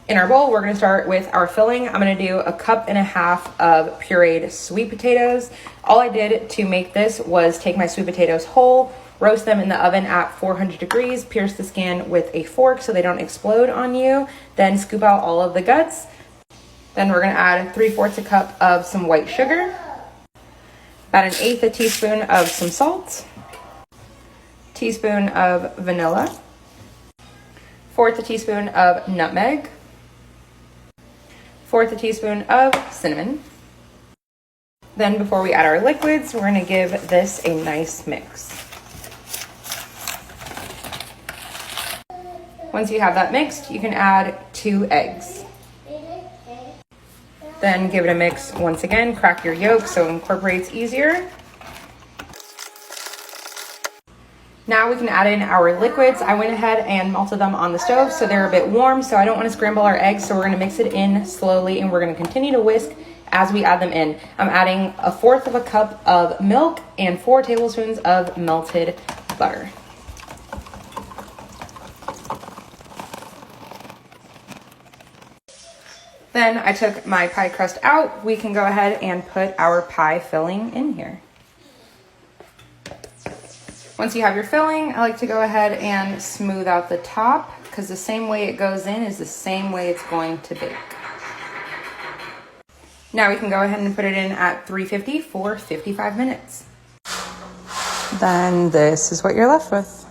In our bowl, we're gonna start with our filling. I'm gonna do 1.5 cups of pureed sweet potatoes. All I did to make this was take my sweet potatoes whole, roast them in the oven at 400 degrees, pierce the skin with a fork so they don't explode on you, then scoop out all of the guts. Then we're gonna add 3/4 cup of some white sugar, about 1/8 teaspoon of some salt, teaspoon of vanilla, 1/4 teaspoon of nutmeg, 1/4 teaspoon of cinnamon. Then before we add our liquids, we're gonna give this a nice mix. Once you have that mixed, you can add 2 eggs. Then give it a mix once again, crack your yolk so it incorporates easier. Now we can add in our liquids. I went ahead and melted them on the stove so they're a bit warm, so I don't want to scramble our eggs, so we're gonna mix it in slowly and we're gonna continue to whisk as we add them in. I'm adding 1/4 cup of milk and 4 tablespoons of melted butter. Then I took my pie crust out. We can go ahead and put our pie filling in here. Once you have your filling, I like to go ahead and smooth out the top because the same way it goes in is the same way it's going to bake. Now we can go ahead and put it in at 350 for 55 minutes. Then this is what you're left with.